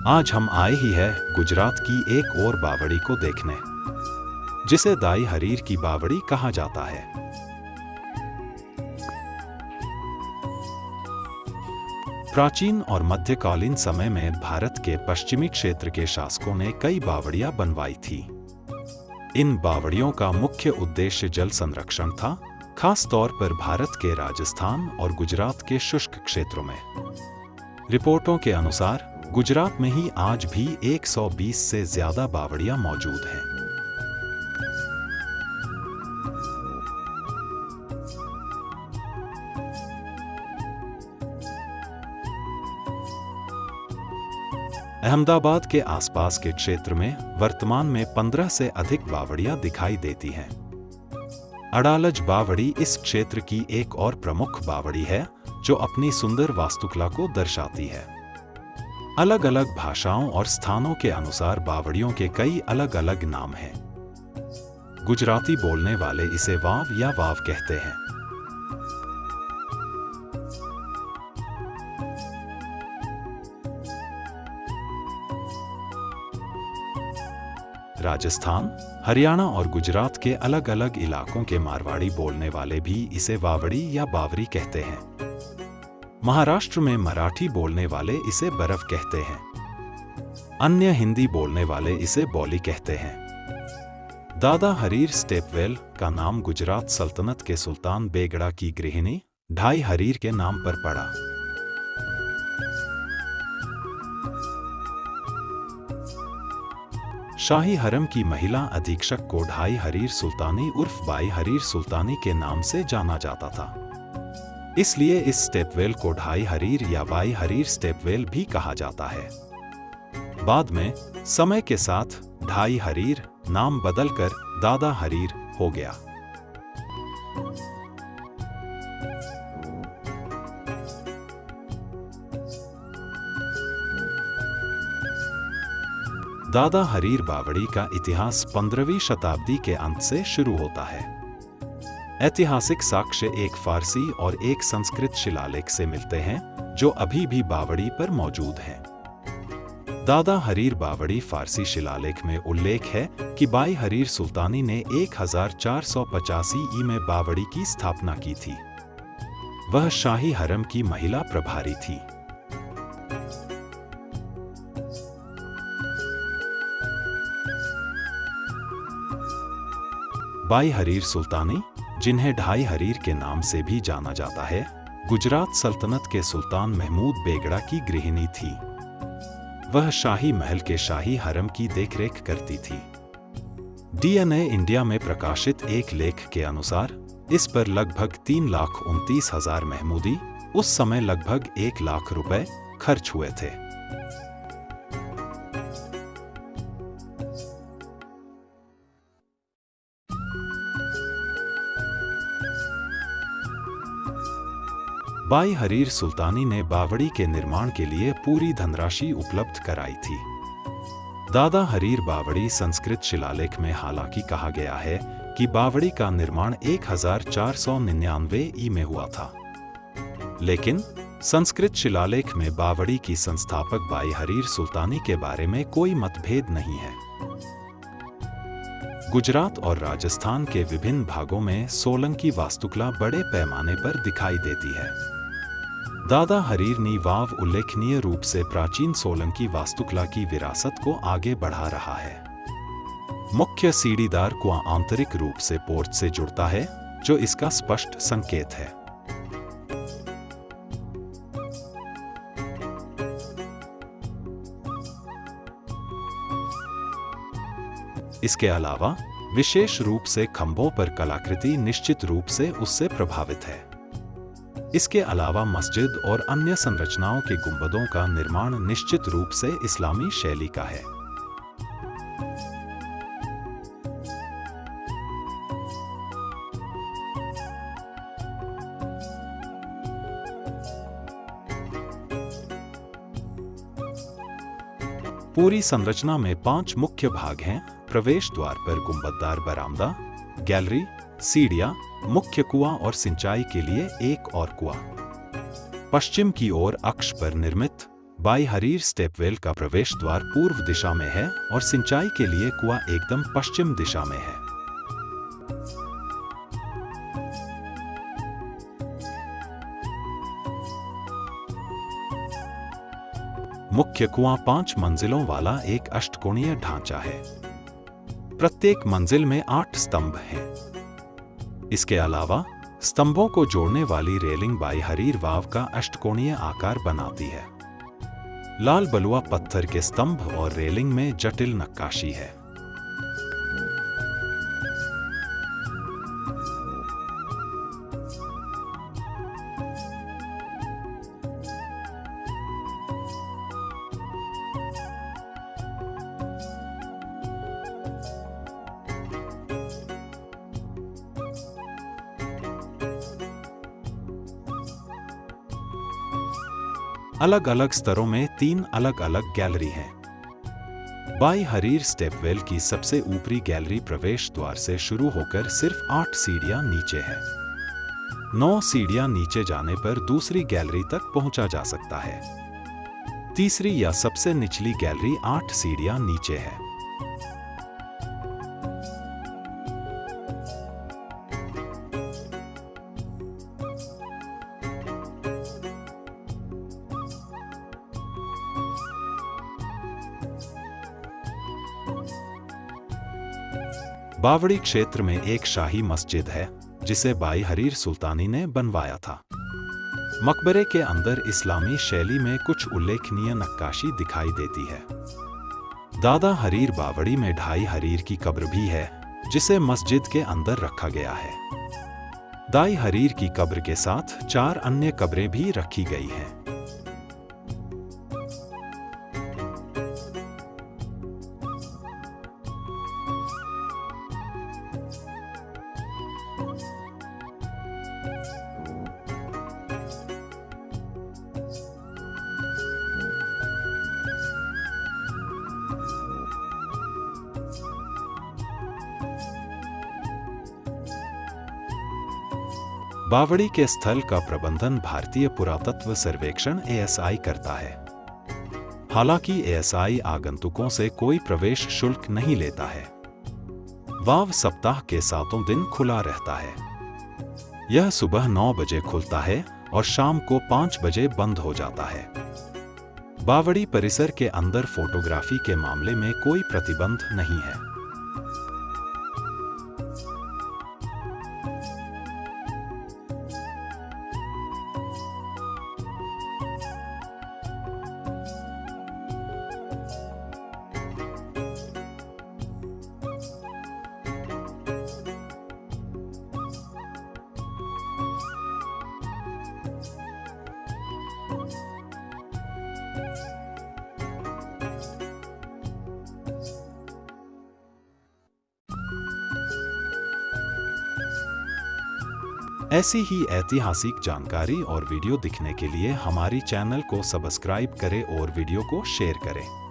आज हम आए ही है गुजरात की एक और बावड़ी को देखने, जिसे दाई हरीर की बावड़ी कहा जाता है। प्राचीन और मध्यकालीन समय में भारत के पश्चिमी क्षेत्र के शासकों ने कई बावड़ियां बनवाई थी। इन बावड़ियों का मुख्य उद्देश्य जल संरक्षण था, खास तौर पर भारत के राजस्थान और गुजरात के शुष्क क्षेत्रों में। रिपोर्टों के अनुसार गुजरात में ही आज भी 120 से ज्यादा बावड़ियां मौजूद हैं। अहमदाबाद के आसपास के क्षेत्र में वर्तमान में 15 से अधिक बावड़ियां दिखाई देती हैं। अडालज बावड़ी इस क्षेत्र की एक और प्रमुख बावड़ी है, जो अपनी सुंदर वास्तुकला को दर्शाती है। अलग अलग भाषाओं और स्थानों के अनुसार बावड़ियों के कई अलग अलग नाम हैं। गुजराती बोलने वाले इसे वाव या वाव कहते हैं। राजस्थान, हरियाणा और गुजरात के अलग अलग इलाकों के मारवाड़ी बोलने वाले भी इसे वावड़ी या बावरी कहते हैं। महाराष्ट्र में मराठी बोलने वाले इसे बरफ कहते हैं। अन्य हिंदी बोलने वाले इसे बौली कहते हैं। दादा हरीर स्टेपवेल का नाम गुजरात सल्तनत के सुल्तान बेगड़ा की गृहिणी ढाई हरीर के नाम पर पड़ा। शाही हरम की महिला अधीक्षक को ढाई हरीर सुल्तानी उर्फ बाई हरीर सुल्तानी के नाम से जाना जाता था। इसलिए इस स्टेपवेल को ढाई हरीर या बाई हरीर स्टेपवेल भी कहा जाता है। बाद में समय के साथ ढाई हरीर नाम बदलकर दादा हरीर हो गया। दादा हरीर बावड़ी का इतिहास 15वीं शताब्दी के अंत से शुरू होता है। ऐतिहासिक साक्ष्य एक फारसी और एक संस्कृत शिलालेख से मिलते हैं, जो अभी भी बावड़ी पर मौजूद हैं। दादा हरीर बावड़ी फारसी शिलालेख में उल्लेख है कि बाई हरीर सुल्तानी ने 1485 में बावड़ी की स्थापना की थी। वह शाही हरम की महिला प्रभारी थी। बाई हरीर सुल्तानी, जिन्हें ढाई हरीर के नाम से भी जाना जाता है, गुजरात सल्तनत के सुल्तान महमूद बेगड़ा की गृहिणी थी। वह शाही महल के शाही हरम की देखरेख करती थी। डीएनए इंडिया में प्रकाशित एक लेख के अनुसार इस पर लगभग 3,29,000 महमूदी, उस समय लगभग 1 लाख रुपए खर्च हुए थे। बाई हरीर सुल्तानी ने बावड़ी के निर्माण के लिए पूरी धनराशि उपलब्ध कराई थी। दादा हरीर बावड़ी संस्कृत शिलालेख में हालांकि कहा गया है कि बावड़ी का निर्माण 1499 में हुआ था, लेकिन संस्कृत शिलालेख में बावड़ी की संस्थापक बाई हरीर सुल्तानी के बारे में कोई मतभेद नहीं है। गुजरात और राजस्थान के विभिन्न भागों में सोलंकी वास्तुकला बड़े पैमाने पर दिखाई देती है। दादा हरीर नी वाव उल्लेखनीय रूप से प्राचीन सोलंकी वास्तुकला की विरासत को आगे बढ़ा रहा है। मुख्य सीढ़ीदार कुआं आंतरिक रूप से पोर्च से जुड़ता है, जो इसका स्पष्ट संकेत है। इसके अलावा विशेष रूप से खंभों पर कलाकृति निश्चित रूप से उससे प्रभावित है। इसके अलावा मस्जिद और अन्य संरचनाओं के गुंबदों का निर्माण निश्चित रूप से इस्लामी शैली का है। पूरी संरचना में 5 मुख्य भाग हैं। प्रवेश द्वार पर गुंबददार बरामदा, गैलरी, सीढ़ियां, मुख्य कुआं और सिंचाई के लिए एक और कुआं। पश्चिम की ओर अक्ष पर निर्मित बाई हरीर स्टेपवेल का प्रवेश द्वार पूर्व दिशा में है और सिंचाई के लिए कुआं एकदम पश्चिम दिशा में है। मुख्य कुआं 5 मंजिलों वाला एक अष्टकोणीय ढांचा है। प्रत्येक मंजिल में 8 स्तंभ हैं। इसके अलावा स्तंभों को जोड़ने वाली रेलिंग बाई हरीर वाव का अष्टकोणीय आकार बनाती है। लाल बलुआ पत्थर के स्तंभ और रेलिंग में जटिल नक्काशी है। अलग अलग स्तरों में 3 अलग अलग गैलरी हैं। बाई हरीर स्टेपवेल की सबसे ऊपरी गैलरी प्रवेश द्वार से शुरू होकर सिर्फ 8 सीढ़ियां नीचे है। 9 सीढ़ियां नीचे जाने पर दूसरी गैलरी तक पहुंचा जा सकता है। तीसरी या सबसे निचली गैलरी 8 सीढ़ियां नीचे है। बावड़ी क्षेत्र में एक शाही मस्जिद है जिसे बाई हरीर सुल्तानी ने बनवाया था। मकबरे के अंदर इस्लामी शैली में कुछ उल्लेखनीय नक्काशी दिखाई देती है। दादा हरीर बावड़ी में ढाई हरीर की कब्र भी है जिसे मस्जिद के अंदर रखा गया है। दाई हरीर की कब्र के साथ 4 अन्य कब्रें भी रखी गई हैं। बावड़ी के स्थल का प्रबंधन भारतीय पुरातत्व सर्वेक्षण ASI करता है। हालांकि ASI आगंतुकों से कोई प्रवेश शुल्क नहीं लेता है। वाव सप्ताह के 7 दिन खुला रहता है। यह सुबह 9 बजे खुलता है और शाम को 5 बजे बंद हो जाता है। बावड़ी परिसर के अंदर फोटोग्राफी के मामले में कोई प्रतिबंध नहीं है। ऐसी ही ऐतिहासिक जानकारी और वीडियो दिखने के लिए हमारी चैनल को सब्सक्राइब करें और वीडियो को शेयर करें।